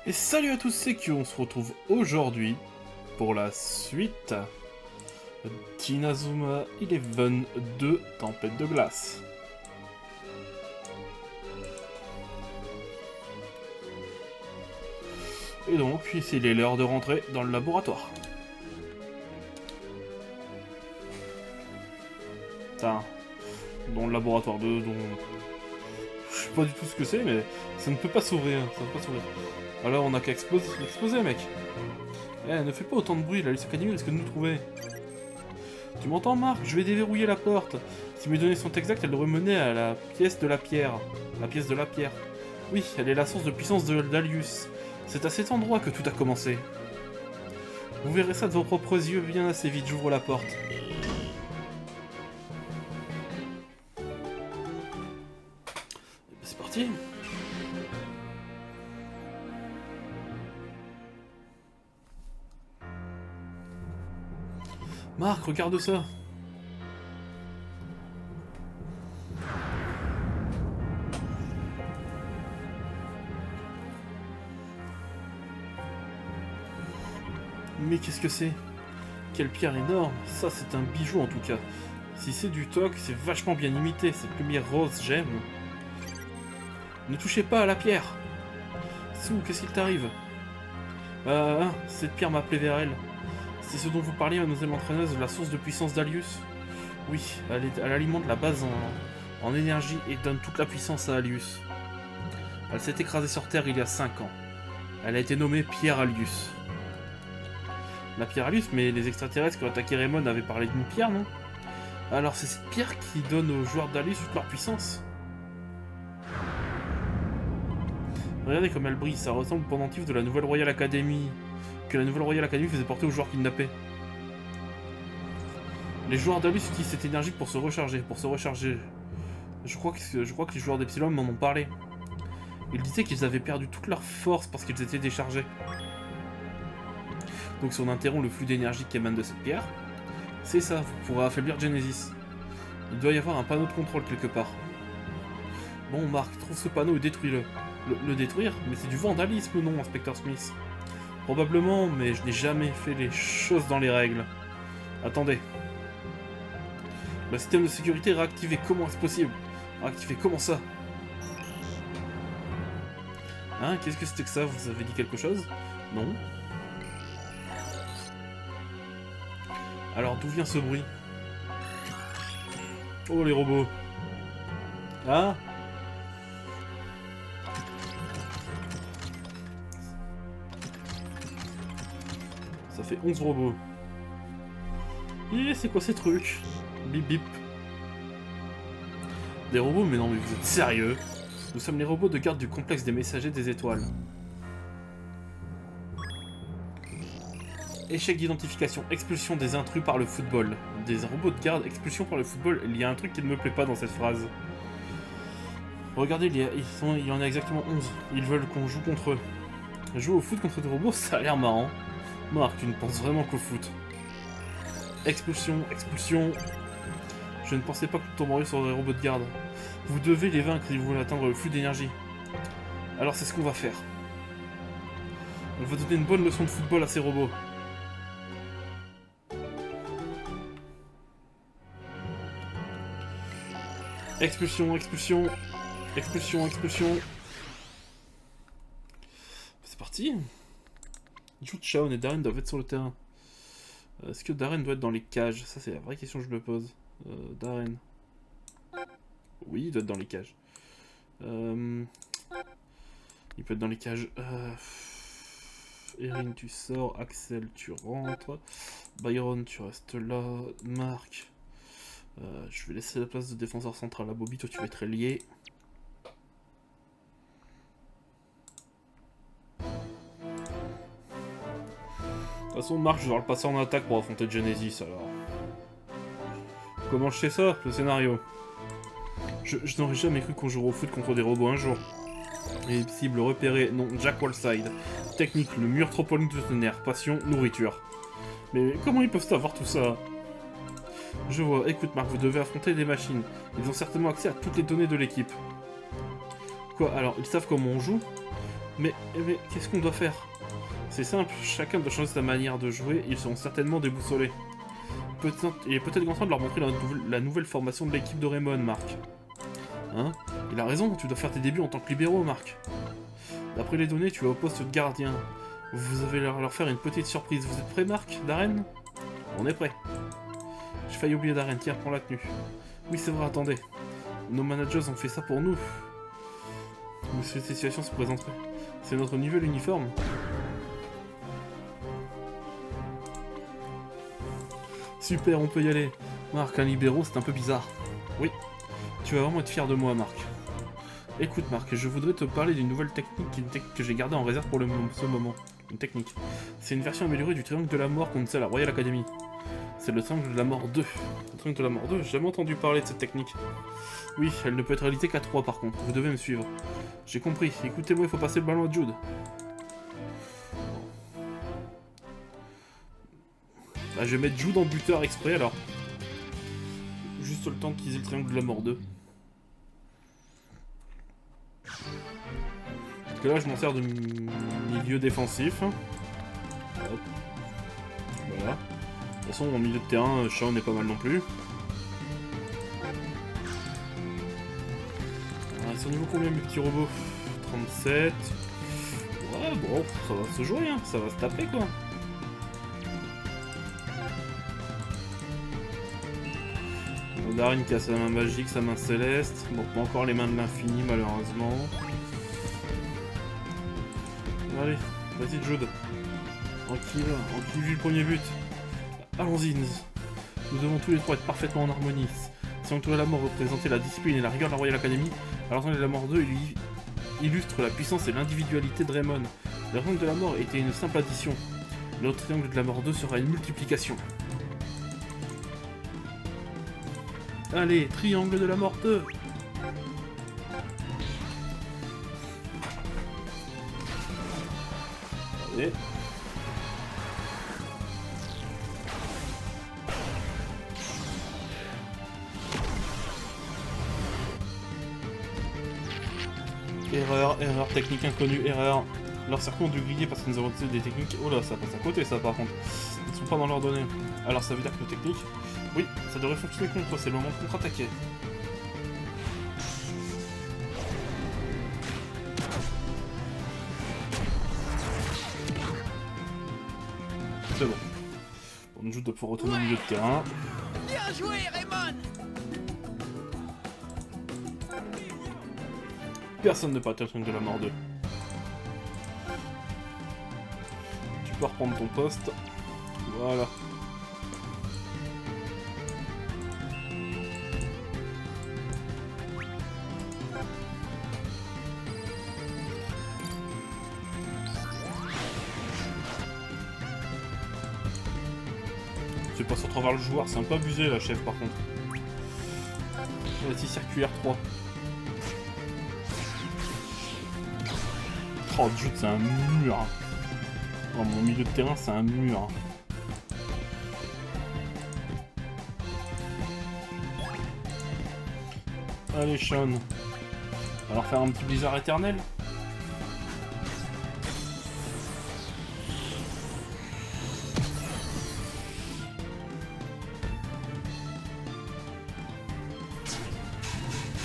Et salut à tous, c'est Q, on se retrouve aujourd'hui pour la suite d'Inazuma Eleven 2 Tempête de glace. Et donc, il est l'heure de rentrer dans le laboratoire. Enfin, dans le laboratoire 2, dont... Je sais pas du tout ce que c'est, mais ça ne peut pas s'ouvrir, ça ne peut pas s'ouvrir. Alors on a qu'à exploser, mec. Eh, ne fais pas autant de bruit, la Luce Academy risque de nous trouver. Tu m'entends, Marc? Je vais déverrouiller la porte. Si mes données sont exactes, elle devrait mener à la pièce de la pierre. La pièce de la pierre. Oui, elle est la source de puissance d'Alius. C'est à cet endroit que tout a commencé. Vous verrez ça de vos propres yeux bien assez vite, j'ouvre la porte. C'est parti. Marc, regarde ça. Mais qu'est-ce que c'est? Quelle pierre énorme. Ça, c'est un bijou en tout cas. Si c'est du toc, c'est vachement bien imité. Cette lumière rose, j'aime. Ne touchez pas à la pierre. Sou, qu'est-ce qu'il t'arrive? Cette pierre m'a appelé vers elle. C'est ce dont vous parliez, mademoiselle l'entraîneuse, la source de puissance d'Alius? Oui, elle alimente la base en énergie et donne toute la puissance à Alius. Elle s'est écrasée sur Terre il y a 5 ans. Elle a été nommée Pierre Alius. La pierre Alius, mais les extraterrestres qui ont attaqué Raymond avaient parlé d'une pierre, non? Alors c'est cette pierre qui donne aux joueurs d'Alius toute leur puissance. Regardez comme elle brille, ça ressemble au pendentif de la Nouvelle Royal Academy, que la Nouvelle Royal Academy faisait porter aux joueurs kidnappés. Les joueurs d'Alius utilisent cette énergie pour se recharger, Je crois que les joueurs d'Epsilon m'en ont parlé. Ils disaient qu'ils avaient perdu toute leur force parce qu'ils étaient déchargés. Donc si on interrompt le flux d'énergie qui émane de cette pierre, c'est ça, vous pourrez affaiblir Genesis. Il doit y avoir un panneau de contrôle quelque part. Bon Marc, trouve ce panneau et détruis-le. Le détruire? Mais c'est du vandalisme, non, Inspecteur Smith? Probablement, mais je n'ai jamais fait les choses dans les règles. Attendez. Le système de sécurité réactivé, comment est-ce possible? Réactivé, comment ça? Hein, qu'est-ce que c'était que ça? Vous avez dit quelque chose? Non. Alors, d'où vient ce bruit? Oh, les robots. Ah? Ça fait 11 robots. Et c'est quoi ces trucs? Bip bip. Des robots? Mais non, mais vous êtes sérieux? Nous sommes les robots de garde du complexe des messagers des étoiles. Échec d'identification, expulsion des intrus par le football. Des robots de garde, expulsion par le football. Il y a un truc qui ne me plaît pas dans cette phrase. Regardez, il y en a exactement 11. Ils veulent qu'on joue contre eux. Jouer au foot contre des robots, ça a l'air marrant. Marc, tu ne penses vraiment qu'au foot. Expulsion, expulsion. Je ne pensais pas que vous tomberiez sur des robots de garde. Vous devez les vaincre si vous voulez atteindre le flux d'énergie. Alors c'est ce qu'on va faire. On va donner une bonne leçon de football à ces robots. Expulsion, expulsion. Expulsion, expulsion. C'est parti. Jude, Shaun et Darren doivent être sur le terrain. Est-ce que Darren doit être dans les cages? Ça, c'est la vraie question que je me pose. Darren. Oui, il doit être dans les cages. Il peut être dans les cages. Erin, tu sors. Axel, tu rentres. Byron, tu restes là. Marc. Je vais laisser la place de défenseur central à Bobby. Toi, tu vas être lié. De toute façon, Marc, je vais le passer en attaque pour affronter Genesis, alors. Comment je sais ça? Le scénario. Je n'aurais jamais cru qu'on jouerait au foot contre des robots un jour. Et cible repérée, non, Jack Wallside. Technique, le mur trop tonnerre. Passion, nourriture. Mais comment ils peuvent avoir tout ça? Je vois, écoute Marc, vous devez affronter des machines. Ils ont certainement accès à toutes les données de l'équipe. Quoi, alors, ils savent comment on joue? Mais qu'est-ce qu'on doit faire? C'est simple, chacun doit changer sa manière de jouer, ils seront certainement déboussolés. Il est peut-être en train de leur montrer la nouvelle formation de l'équipe de Raymond, Marc. Hein? Il a raison, tu dois faire tes débuts en tant que libéraux, Marc. D'après les données, tu es au poste de gardien. Vous allez leur faire une petite surprise. Vous êtes prêt, Marc? Darren? On est prêt. J'ai failli oublier Darren, tiens, prends la tenue. Oui, c'est vrai, attendez. Nos managers ont fait ça pour nous. Mais cette situation se présenterait. C'est notre nouvel uniforme. Super, on peut y aller. Marc, un libéraux, c'est un peu bizarre. Oui. Tu vas vraiment être fier de moi, Marc. Écoute, Marc, je voudrais te parler d'une nouvelle technique que j'ai gardée en réserve pour ce moment. Une technique. C'est une version améliorée du triangle de la mort qu'on sait à la Royal Academy. C'est le triangle de la mort 2. Le triangle de la mort 2, j'ai jamais entendu parler de cette technique. Oui, elle ne peut être réalisée qu'à 3 par contre. Vous devez me suivre. J'ai compris. Écoutez-moi, il faut passer le ballon à Jude. Bah, je vais mettre Jude en buteur exprès alors. Juste le temps d'utiliser le triangle de la mort 2. Parce que là, je m'en sers de milieu défensif. Hop. Voilà. De toute façon, en milieu de terrain, Sean est pas mal non plus. C'est au niveau combien mes petits robots? 37. Ouais, bon, ça va se jouer, hein. Ça va se taper quoi. Darren qui a sa main magique, sa main céleste. Bon, pas encore les mains de l'infini malheureusement. Allez, vas-y Jude. Tranquille, vu le premier but. Allons-y, nous devons tous les trois être parfaitement en harmonie. Si Sanctuaire de la Mort représentait la discipline et la rigueur de la Royal Academy, alors Sanctuaire de la Mort 2 illustre la puissance et l'individualité de Raymond. Le triangle de la Mort était une simple addition. Le triangle de la Mort 2 sera une multiplication. Allez, triangle de la Mort 2. Allez. Erreur, technique inconnue, erreur. Leurs circuits ont dû griller parce que nous avons utilisé des techniques. Oh là, ça passe à côté ça par contre. Ils sont pas dans leurs données. Alors ça veut dire que nos techniques, oui, ça devrait fonctionner contre eux, c'est le moment de contre-attaquer. C'est bon. On joue de pouvoir retourner au milieu de terrain. Bien joué, Raymond. Personne ne peut atteindre le triangle de la Mort 2. Tu peux reprendre ton poste. Voilà. C'est pas sur travers le joueur, c'est un peu abusé la chef par contre. Vas-y, circulaire 3. Oh, Jude, c'est un mur. Oh, mon milieu de terrain, c'est un mur. Allez, Sean. On va leur faire un petit blizzard éternel.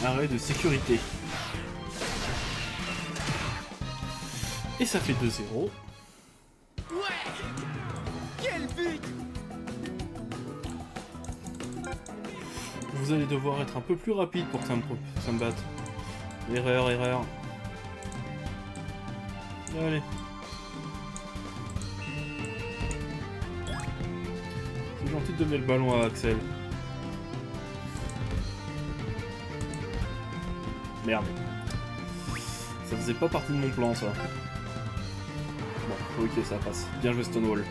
Arrêt de sécurité. Et ça fait 2-0. Ouais. Quel but. Vous allez devoir être un peu plus rapide pour que ça me batte. Erreur. Allez. C'est gentil de donner le ballon à Axel. Merde. Ça faisait pas partie de mon plan ça. Bon, ok, ça passe. Bien joué Stonewall.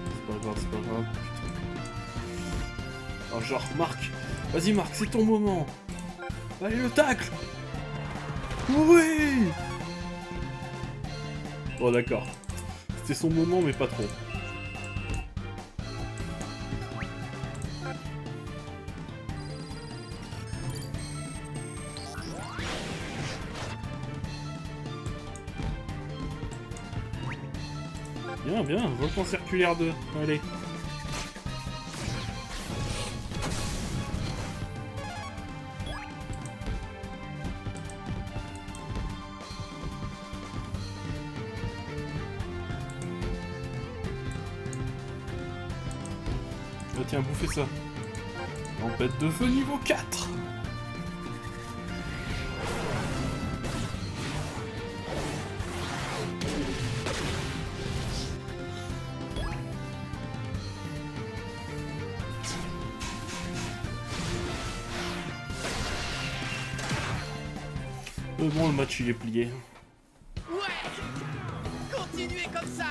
C'est pas grave, putain. Oh, genre, Marc. Vas-y, Marc, c'est ton moment. Allez, le tacle. Oui. Bon, d'accord. C'était son moment, mais pas trop. Bien, bien, volcan circulaire 2. Allez. Oh, tiens, bouffez ça. Tempête de feu niveau 4. Bon, le match il est plié. Ouais, continuez comme ça.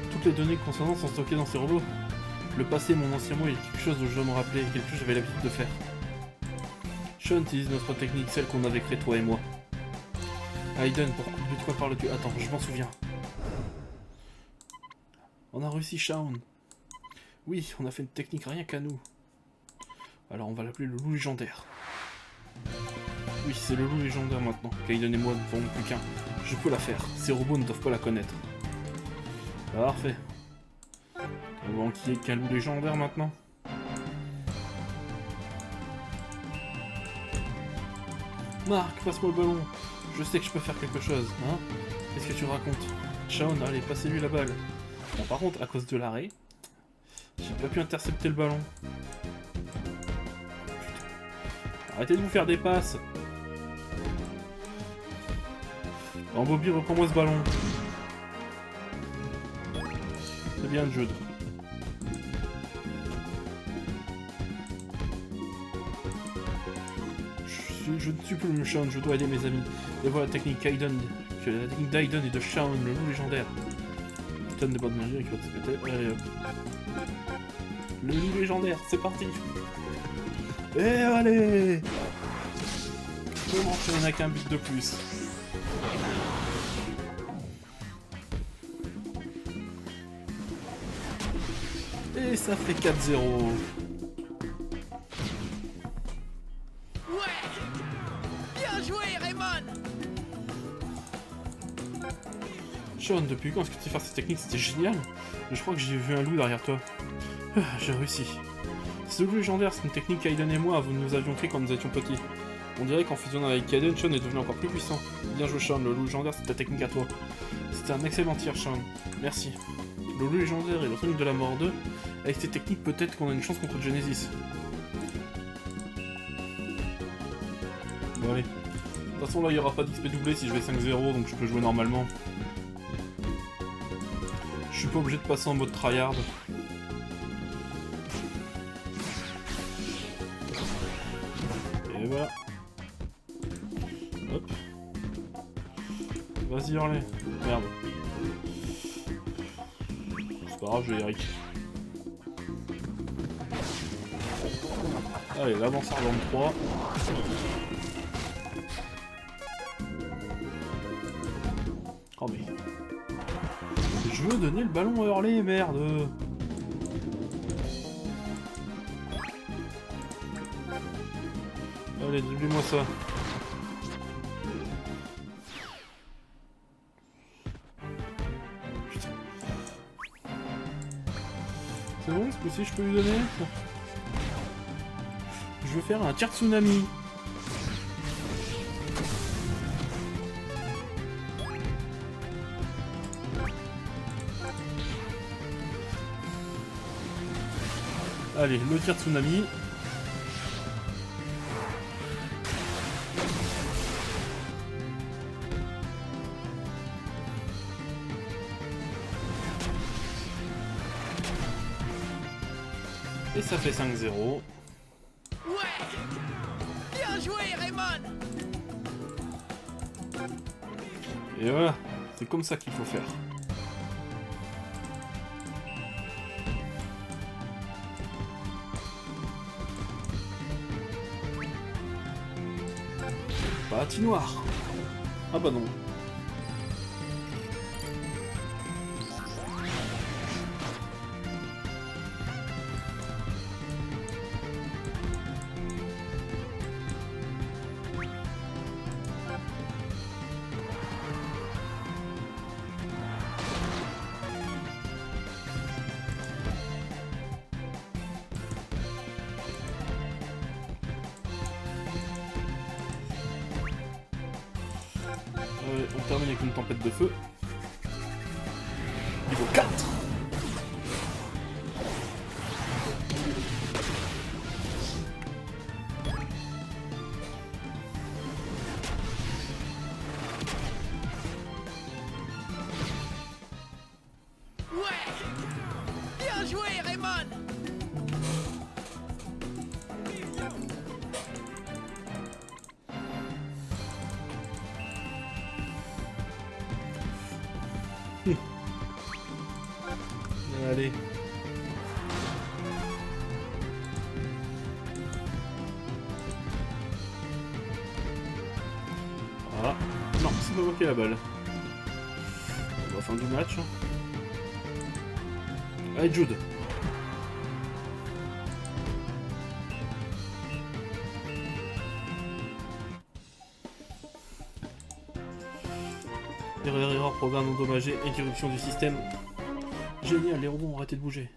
Toutes les données concernant sont stockées dans ces robots. Le passé, mon ancien moi, il y a quelque chose dont je dois me rappeler, quelque chose que j'avais l'habitude de faire. Sean utilise notre technique, celle qu'on avait créée toi et moi. Aiden, de quoi parles-tu? Attends, je m'en souviens. On a réussi, Sean. Oui, on a fait une technique rien qu'à nous. Alors on va l'appeler le loup légendaire. Oui, c'est le loup légendaire maintenant. Kaiden et moi ne ferons plus qu'un. Je peux la faire. Ces robots ne doivent pas la connaître. Parfait. On va enquiller qu'un loup légendaire maintenant. Marc, passe-moi le ballon. Je sais que je peux faire quelque chose, hein? Qu'est-ce que tu racontes? Shaun, allez, passez-lui la balle. Bon, par contre, à cause de l'arrêt, j'ai pas pu intercepter le ballon. Putain. Arrêtez de vous faire des passes. En Bobby, reprends-moi ce ballon. C'est bien le jeu. Je ne suis plus le Shaun, je dois aider mes amis. Et voilà la technique Kaiden, la technique d'Aiden et de Shaun, le loup légendaire. Tonne de bonnes magie qui va se péter. Allez hop. Le loup légendaire, c'est parti. Et allez. Comment on n'a qu'un but de plus. Et ça fait 4-0. Sean, depuis quand est-ce que tu sais faire cette technique? C'était génial. Je crois que j'ai vu un loup derrière toi. J'ai réussi. Ce loup légendaire, c'est une technique qu'Aiden et moi nous avions fait quand nous étions petits. On dirait qu'en fusionnant avec Kaiden, Sean est devenu encore plus puissant. Bien joué Sean, le loup légendaire c'est ta technique à toi. C'était un excellent tir Sean. Merci. Le loup légendaire et le sonic de la mort 2. Avec ces techniques peut-être qu'on a une chance contre Genesis. Bon allez. De toute façon là il n'y aura pas d'XP doublé si je vais 5-0 donc je peux jouer normalement. Je suis pas obligé de passer en mode tryhard. Et voilà. Hop. Vas-y Harley. Merde. C'est pas grave, je vais Eric. Allez, l'avance à 23. Oh mais... Je veux donner le ballon à Harley, merde. Allez, doublez-moi ça. Putain. C'est bon, ce coup-ci je peux lui donner? Je veux faire un tir tsunami. Allez, le tir tsunami. Et ça fait 5-0. Ouais! Bien joué, Raymond! Et voilà, C'est comme ça qu'il faut faire. Patinoire. Ah bah non. On termine avec une tempête de feu. Niveau 4. Ouais. Bien joué, Raymond. Allez. Ah. Non, c'est pas bloqué la balle. On va fin du match. Allez, Jude. Erreur, programme endommagé, interruption du système. Génial, les robots ont arrêté de bouger.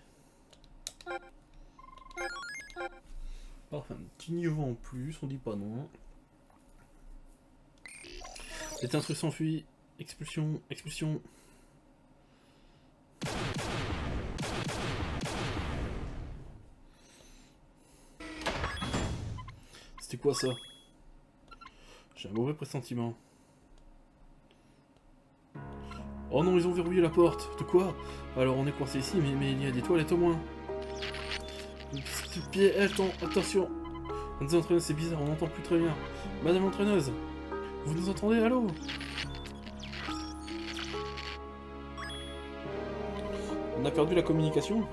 Parfait, un petit niveau en plus, on dit pas non. Les intrus s'enfuient. Expulsion, expulsion. C'était quoi ça? J'ai un mauvais pressentiment. Oh non, ils ont verrouillé la porte. De quoi? Alors on est coincé ici, mais il y a des toilettes au moins. Pied, attention. Nous entraîneuse, c'est bizarre, on n'entend plus très bien. Madame l'entraîneuse, vous nous entendez? Allô? On a perdu la communication?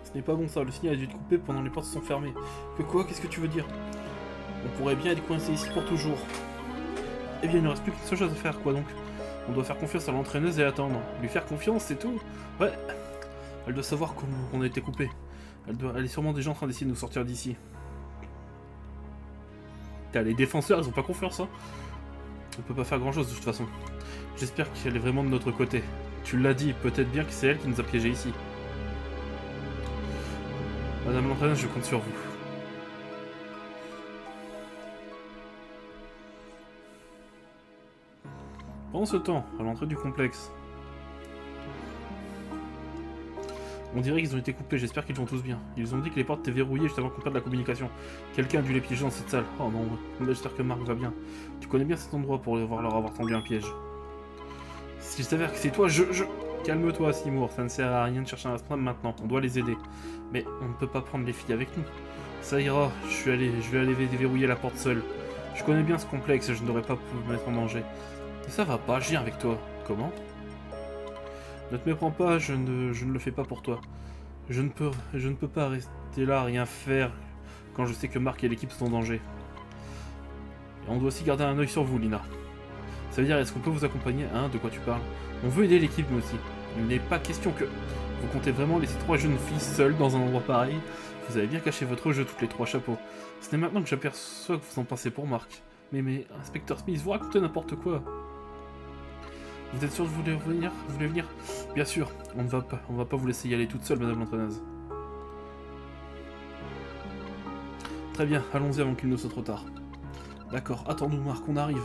Ce n'est pas bon ça, le signal a dû être coupé pendant que les portes se sont fermées. Que quoi? Qu'est-ce que tu veux dire? On pourrait bien être coincé ici pour toujours. Eh bien, il ne reste plus qu'une seule chose à faire, quoi donc? On doit faire confiance à l'entraîneuse et attendre. Lui faire confiance, c'est tout? Ouais. Elle doit savoir qu'on a été coupé. Elle est sûrement déjà en train d'essayer de nous sortir d'ici. Les défenseurs, ils ont pas confiance, hein. On peut pas faire grand chose de toute façon. J'espère qu'elle est vraiment de notre côté. Tu l'as dit, peut-être bien que c'est elle qui nous a piégés ici. Madame l'entraîneuse, je compte sur vous. Pendant ce temps, à l'entrée du complexe, on dirait qu'ils ont été coupés, j'espère qu'ils vont tous bien. Ils ont dit que les portes étaient verrouillées juste avant qu'on perde la communication. Quelqu'un a dû les piéger dans cette salle. Oh non, j'espère que Marc va bien. Tu connais bien cet endroit pour leur avoir tendu un piège. S'il s'avère que c'est toi, Calme-toi, Seymour, ça ne sert à rien de chercher un responsable maintenant, on doit les aider. Mais on ne peut pas prendre les filles avec nous. Ça ira, je vais aller déverrouiller la porte seule. Je connais bien ce complexe et je ne devrais pas me mettre en danger. Mais ça va pas, je viens avec toi. Comment? Ne te méprends pas, je ne le fais pas pour toi. Je ne peux pas rester là, rien faire, quand je sais que Marc et l'équipe sont en danger. Et on doit aussi garder un œil sur vous, Lina. Ça veut dire, est-ce qu'on peut vous accompagner? Hein, de quoi tu parles? On veut aider l'équipe, nous aussi. Il n'est pas question que... Vous comptez vraiment laisser 3 jeunes filles seules dans un endroit pareil? Vous avez bien caché votre jeu, toutes les 3 chapeaux. Ce n'est maintenant que j'aperçois que vous en pensez pour Marc. Mais, Inspecteur Smith, vous racontez n'importe quoi. Vous êtes sûr que vous voulez venir? Vous voulez venir? Bien sûr, on va pas vous laisser y aller toute seule, madame l'entraîneuse. Très bien, allons-y avant qu'il ne soit trop tard. D'accord, attends-nous Marc, on arrive.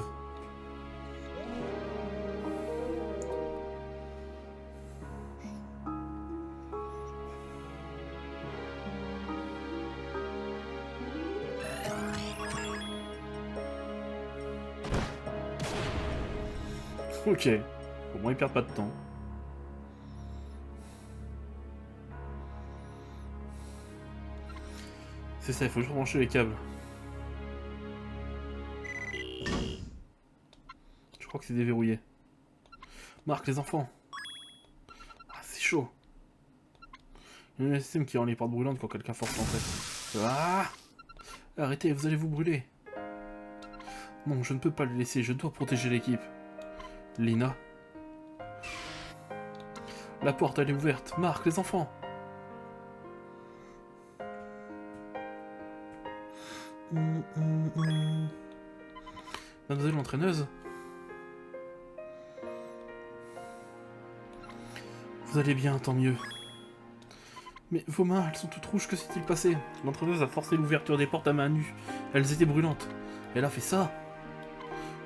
Ok, au moins ils perdent pas de temps. C'est ça, il faut juste brancher les câbles. Je crois que c'est déverrouillé. Marc, les enfants. Ah, c'est chaud. Il y a un système qui rend les portes brûlantes quand quelqu'un force l'entrée. Ah! Arrêtez, vous allez vous brûler. Non, je ne peux pas le laisser, je dois protéger l'équipe. Lina. La porte, elle est ouverte. Marc, les enfants. Mademoiselle l'entraîneuse. Vous allez bien, tant mieux. Mais vos mains, elles sont toutes rouges, que s'est-il passé? L'entraîneuse a forcé l'ouverture des portes à main nue. Elles étaient brûlantes. Elle a fait ça.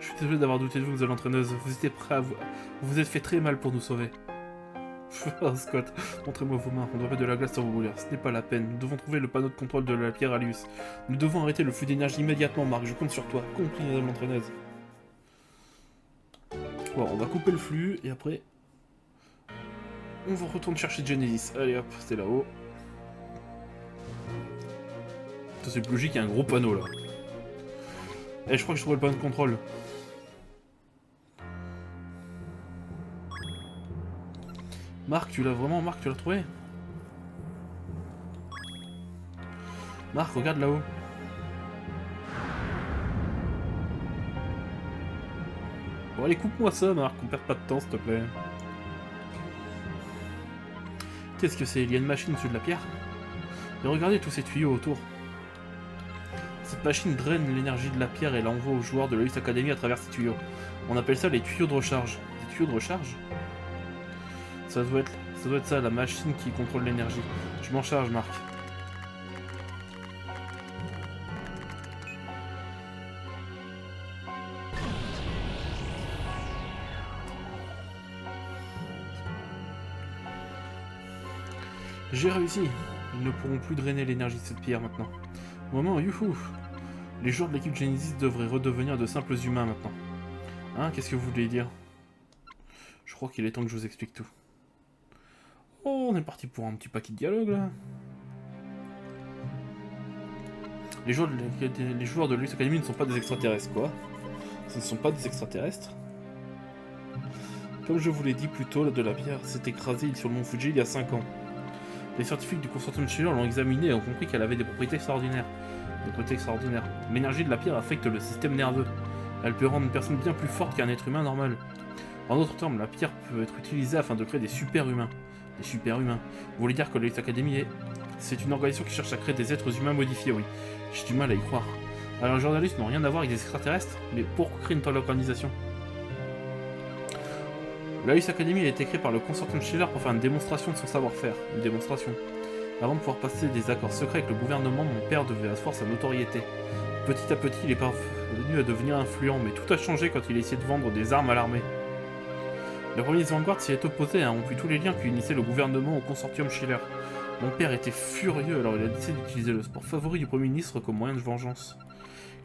Je suis désolé d'avoir douté de vous, mademoiselle l'entraîneuse. Vous étiez prêt à vous... Vous vous êtes fait très mal pour nous sauver. Oh, Scott, montrez-moi vos mains. On doit mettre de la glace sur vos brûlures. Ce n'est pas la peine. Nous devons trouver le panneau de contrôle de la pierre Alius. Nous devons arrêter le flux d'énergie immédiatement, Marc. Je compte sur toi. Compris, madame l'entraîneuse. Bon, on va couper le flux, et après... On va retourner chercher Genesis. Allez hop, c'est là-haut. C'est plus logique, il y a un gros panneau là. Et je crois que je trouve le panneau de contrôle. Marc, tu l'as vraiment? Marc, tu l'as trouvé? Marc, regarde là-haut. Bon allez, coupe-moi ça, Marc, on perd pas de temps, s'il te plaît. Qu'est-ce que c'est? Il y a une machine dessus de la pierre? Et regardez tous ces tuyaux autour. Cette machine draine l'énergie de la pierre et l'envoie aux joueurs de l'Alius Academy à travers ces tuyaux. On appelle ça les tuyaux de recharge. Des tuyaux de recharge? Ça doit être ça, la machine qui contrôle l'énergie. Je m'en charge, Marc. J'ai réussi. Ils ne pourront plus drainer l'énergie de cette pierre maintenant. Moment, youhou! Les joueurs de l'équipe Genesis devraient redevenir de simples humains maintenant. Hein, qu'est-ce que vous voulez dire? Je crois qu'il est temps que je vous explique tout. Oh, on est parti pour un petit paquet de dialogue là. Les joueurs de l'Alius Academy ne sont pas des extraterrestres, quoi. Ce ne sont pas des extraterrestres. Comme je vous l'ai dit plus tôt, de la pierre s'est écrasée sur le mont Fuji il y a 5 ans. Les scientifiques du consortium Schiller l'ont examinée et ont compris qu'elle avait des propriétés extraordinaires. L'énergie de la pierre affecte le système nerveux. Elle peut rendre une personne bien plus forte qu'un être humain normal. En d'autres termes, la pierre peut être utilisée afin de créer des super-humains. Des super-humains. Vous voulez dire que l'Alius Academy c'est une organisation qui cherche à créer des êtres humains modifiés, oui. J'ai du mal à y croire. Alors les journalistes n'ont rien à voir avec des extraterrestres, mais pourquoi créer une telle organisation? L'Alius Academy a été créée par le consortium Schiller pour faire une démonstration de son savoir-faire. Une démonstration. Avant de pouvoir passer des accords secrets avec le gouvernement, mon père devait asseoir sa notoriété. Petit à petit, il est parvenu à devenir influent, mais tout a changé quand il a essayé de vendre des armes à l'armée. Le premier Vanguard s'y est opposé et a rompu tous les liens qui unissaient le gouvernement au consortium Schiller. Mon père était furieux, alors il a décidé d'utiliser le sport favori du Premier ministre comme moyen de vengeance.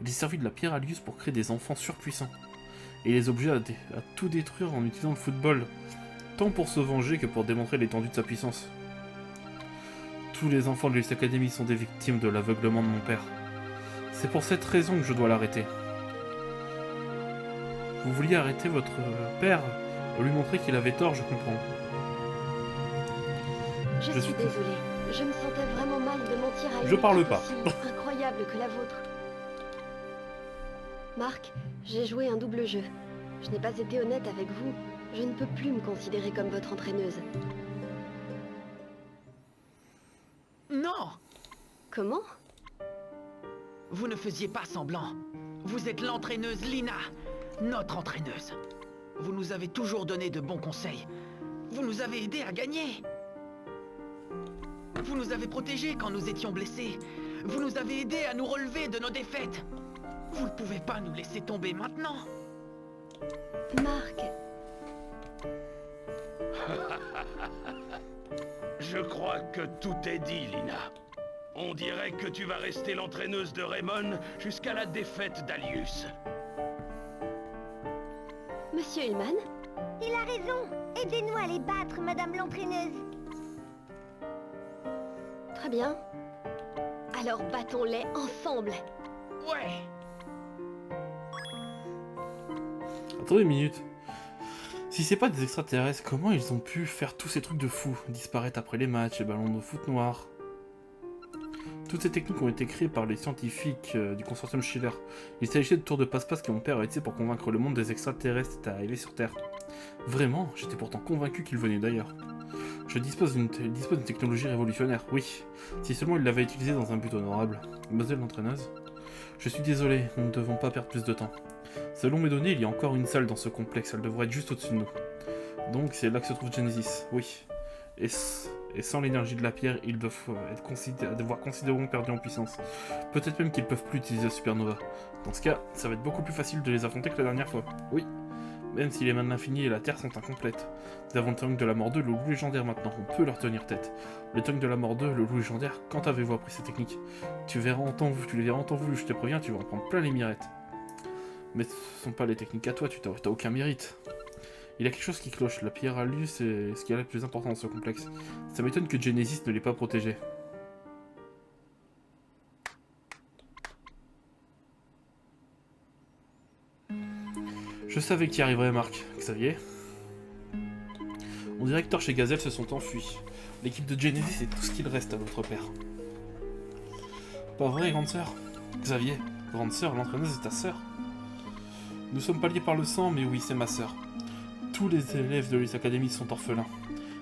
Il s'est servi de la pierre Alius pour créer des enfants surpuissants. Et les objets à tout détruire en utilisant le football, tant pour se venger que pour démontrer l'étendue de sa puissance. Tous les enfants de l'Alius Academy sont des victimes de l'aveuglement de mon père. C'est pour cette raison que je dois l'arrêter. Vous vouliez arrêter votre père, lui montrer qu'il avait tort, je comprends. Je suis désolée. Je me sentais vraiment mal de mentir à une Je parle équipe pas. aussi incroyable que la vôtre. Marc, j'ai joué un double jeu. Je n'ai pas été honnête avec vous. Je ne peux plus me considérer comme votre entraîneuse. Non! Comment? Vous ne faisiez pas semblant. Vous êtes l'entraîneuse Lina, notre entraîneuse. Vous nous avez toujours donné de bons conseils. Vous nous avez aidés à gagner. Vous nous avez protégés quand nous étions blessés. Vous nous avez aidés à nous relever de nos défaites. Vous ne pouvez pas nous laisser tomber maintenant. Marc... Je crois que tout est dit, Lina. On dirait que tu vas rester l'entraîneuse de Raymond jusqu'à la défaite d'Alius. Monsieur Hillman? Il a raison. Aidez-nous à les battre, madame l'entraîneuse. Très bien. Alors battons-les ensemble. Ouais. Attendez une minute. Si c'est pas des extraterrestres, comment ils ont pu faire tous ces trucs de fous? Disparaître après les matchs, les ballons de foot noirs. Toutes ces techniques ont été créées par les scientifiques du consortium Schiller. Il s'agissait de tours de passe-passe que mon père a utilisé pour convaincre le monde des extraterrestres d'arriver sur Terre. Vraiment, j'étais pourtant convaincu qu'ils venaient d'ailleurs. Je dispose d'une technologie révolutionnaire, oui. Si seulement il l'avait utilisée dans un but honorable. Mademoiselle l'entraîneuse? Je suis désolé, nous ne devons pas perdre plus de temps. Selon mes données, il y a encore une salle dans ce complexe, elle devrait être juste au-dessus de nous. Donc c'est là que se trouve Genesis, oui. Et sans l'énergie de la pierre, ils doivent devoir considérablement perdu en puissance. Peut-être même qu'ils peuvent plus utiliser la supernova. Dans ce cas, ça va être beaucoup plus facile de les affronter que la dernière fois. Oui. Même si les mains de l'infini et la terre sont incomplètes. Nous avons le tongue de la mort 2, le loup légendaire maintenant, on peut leur tenir tête. Le tongue de la mort 2, le loup légendaire, quand avez-vous appris ces techniques? Tu les verras en temps voulu, je te préviens, tu vas en prendre plein les mirettes. Mais ce sont pas les techniques à toi, tu t'as aucun mérite. Il y a quelque chose qui cloche, la pierre à lui, c'est ce qui est le plus important dans ce complexe. Ça m'étonne que Genesis ne l'ait pas protégé. Je savais qu'il y arriverait, Marc. Xavier? Mon directeur chez Gazelle se sont enfuis. L'équipe de Genesis est tout ce qu'il reste à notre père. Pas vrai, grande sœur? Xavier, grande sœur, l'entraîneuse est ta sœur? Nous sommes pas liés par le sang, mais oui, c'est ma sœur. Tous les élèves de l'Elite Academy sont orphelins.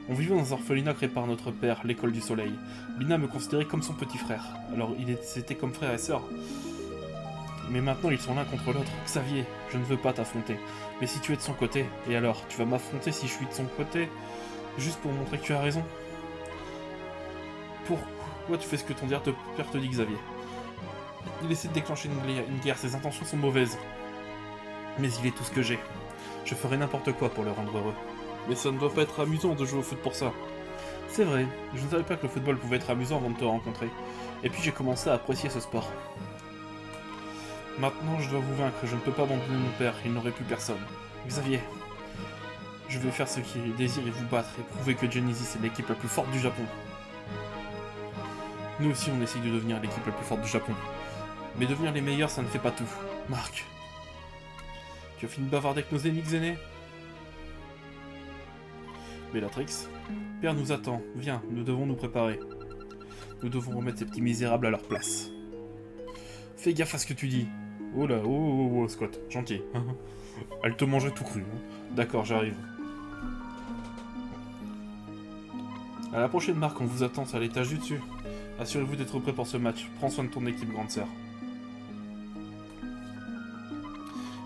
On vivait dans un orphelinat créé par notre père, l'école du soleil. Lina me considérait comme son petit frère. Alors, c'était comme frère et sœur. Mais maintenant, ils sont l'un contre l'autre. Xavier, je ne veux pas t'affronter. Mais si tu es de son côté, et alors, tu vas m'affronter si je suis de son côté? Juste pour montrer que tu as raison? Pourquoi tu fais ce que ton père te dit, Xavier? Il essaie de déclencher une guerre, ses intentions sont mauvaises. Mais il est tout ce que j'ai. Je ferai n'importe quoi pour le rendre heureux. Mais ça ne doit pas être amusant de jouer au foot pour ça. C'est vrai, je ne savais pas que le football pouvait être amusant avant de te rencontrer. Et puis j'ai commencé à apprécier ce sport. Maintenant, je dois vous vaincre, je ne peux pas abandonner mon père, il n'aurait plus personne. Xavier, je vais faire ce qu'il désire et vous battre, et prouver que Genesis est l'équipe la plus forte du Japon. Nous aussi, on essaye de devenir l'équipe la plus forte du Japon. Mais devenir les meilleurs, ça ne fait pas tout. Marc, tu as fini de bavarder avec nos ennemis, Xéné? Bellatrix, Père nous attend, viens, nous devons nous préparer. Nous devons remettre ces petits misérables à leur place. Fais gaffe à ce que tu dis. Oh là, oh, Scott, gentil. Elle te mangerait tout cru. D'accord, j'arrive. À la prochaine, Marc, on vous attend, c'est à l'étage du dessus. Assurez-vous d'être prêt pour ce match. Prends soin de ton équipe, grande sœur.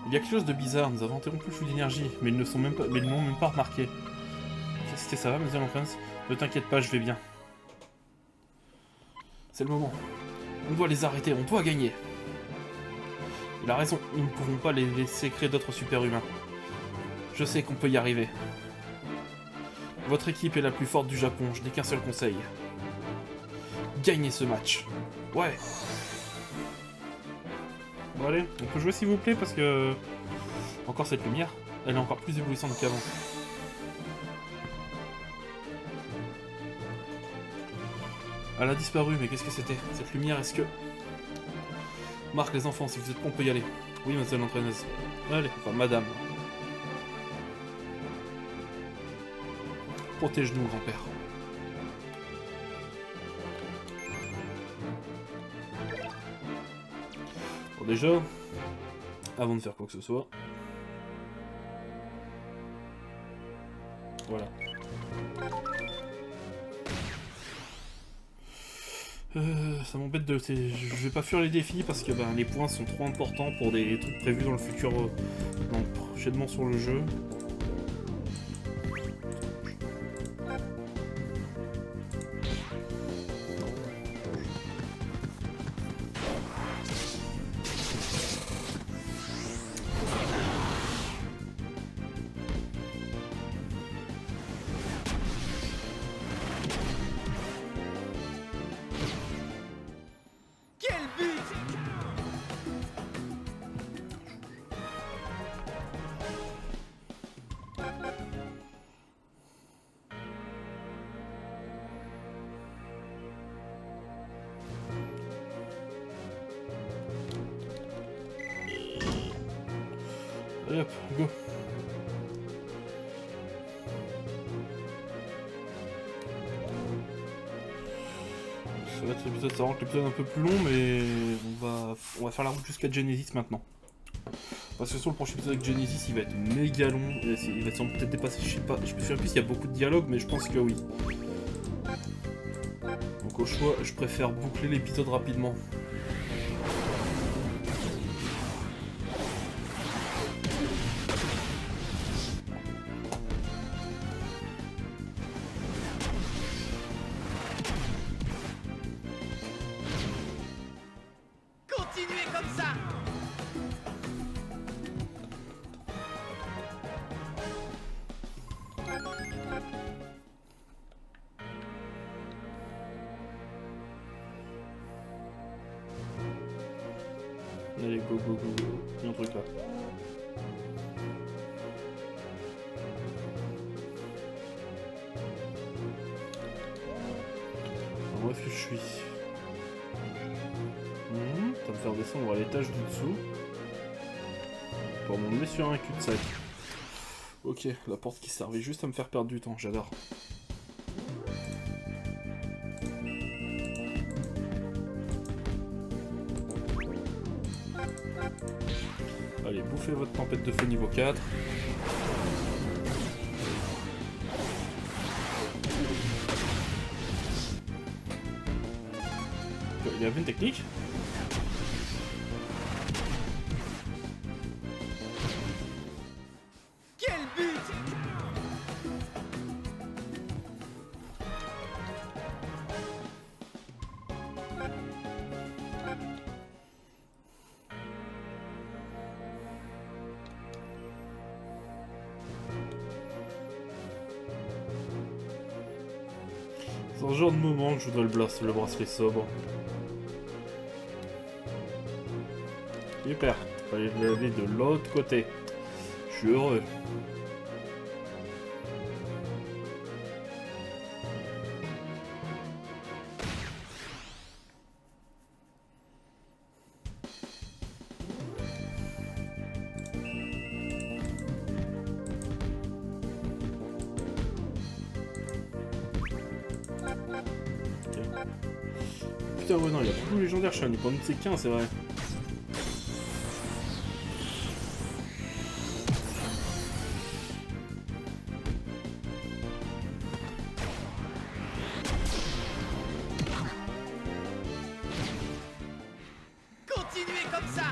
Il y a quelque chose de bizarre, nous avons interrompu le flux d'énergie, mais ils n'ont même pas remarqué. Qu'est-ce que ça va, mademoiselle Prince? Ne t'inquiète pas, je vais bien. C'est le moment. On doit les arrêter, on doit gagner. Il a raison, nous ne pouvons pas les laisser créer d'autres super-humains. Je sais qu'on peut y arriver. Votre équipe est la plus forte du Japon, je n'ai qu'un seul conseil. Gagnez ce match. Ouais. Bon allez, on peut jouer s'il vous plaît parce que... Encore cette lumière, elle est encore plus éblouissante qu'avant. Elle a disparu, mais qu'est-ce que c'était? Cette lumière, est-ce que... Marc, les enfants, si vous êtes prêts, on peut y aller. Oui, mademoiselle l'entraîneuse. Allez, enfin, madame. Protège-nous, grand-père. Bon, déjà, avant de faire quoi que ce soit... Voilà. Ça m'embête de... Je vais pas fuir les défis parce que ben, les points sont trop importants pour des trucs prévus dans le futur, prochainement sur le jeu. Allez hop, go. Cet épisode, c'est vraiment l'épisode un peu plus long, mais on va faire la route jusqu'à Genesis maintenant. Parce que sur le prochain épisode avec Genesis, il va être méga long, il va peut-être dépasser, je sais pas, je me souviens plus s'il y a beaucoup de dialogue, mais je pense que oui. Donc au choix, je préfère boucler l'épisode rapidement. Continuez comme ça. Allez, go, go, go, go. Il y a un truc là. Alors, où est-ce que je suis? Ça va me faire descendre à l'étage du dessous. Pour m'emmener sur un cul-de-sac. Ok, la porte qui servait juste à me faire perdre du temps, j'adore. Allez, bouffez votre tempête de feu niveau 4. Il y avait une technique? Quel but! C'est un genre de moment que je voudrais le bracelet sobre. Super, fallait aller de l'autre côté. Je suis heureux. Putain, ouais, non, il y a beaucoup de légendaires, je suis un niveau de C15, c'est vrai. Continuez comme ça.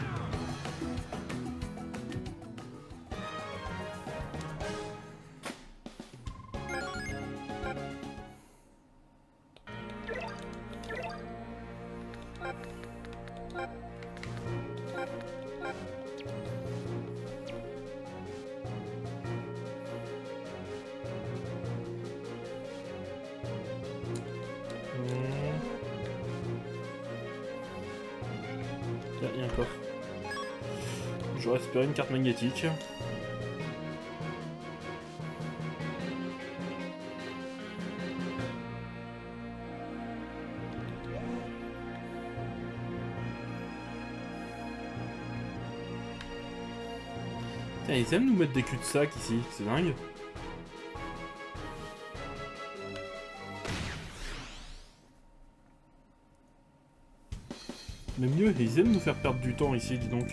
Il y a un coffre. J'aurais espéré une carte magnétique. Putain, ils aiment nous mettre des cul-de-sac ici, c'est dingue. Mais mieux, ils aiment nous faire perdre du temps ici, dis donc.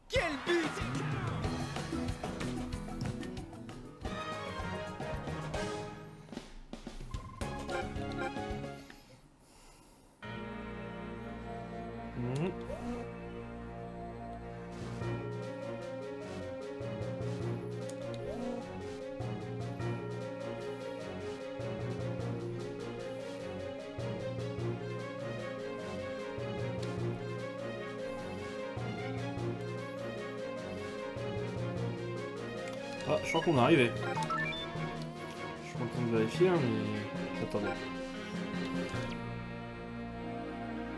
Quel but! Ah, je crois qu'on est arrivé. Je suis en train de vérifier, hein, mais... Attendez.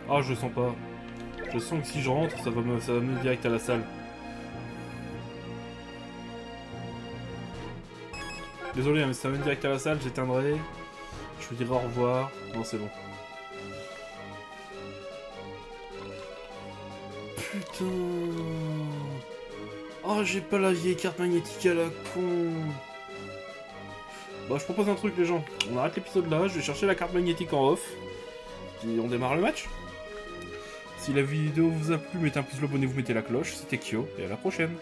Ah, je sens pas. Je sens que si je rentre, ça va me direct à la salle. Désolé, hein, mais si ça m'amène direct à la salle, j'éteindrai. Je vous dirai au revoir. Non, c'est bon. Putain. Oh, j'ai pas la vieille carte magnétique à la con. Bah, je propose un truc, les gens. On arrête l'épisode là, je vais chercher la carte magnétique en off. Puis on démarre le match. Si la vidéo vous a plu, mettez un pouce bleu, abonnez-vous, mettez la cloche. C'était Kyo, et à la prochaine.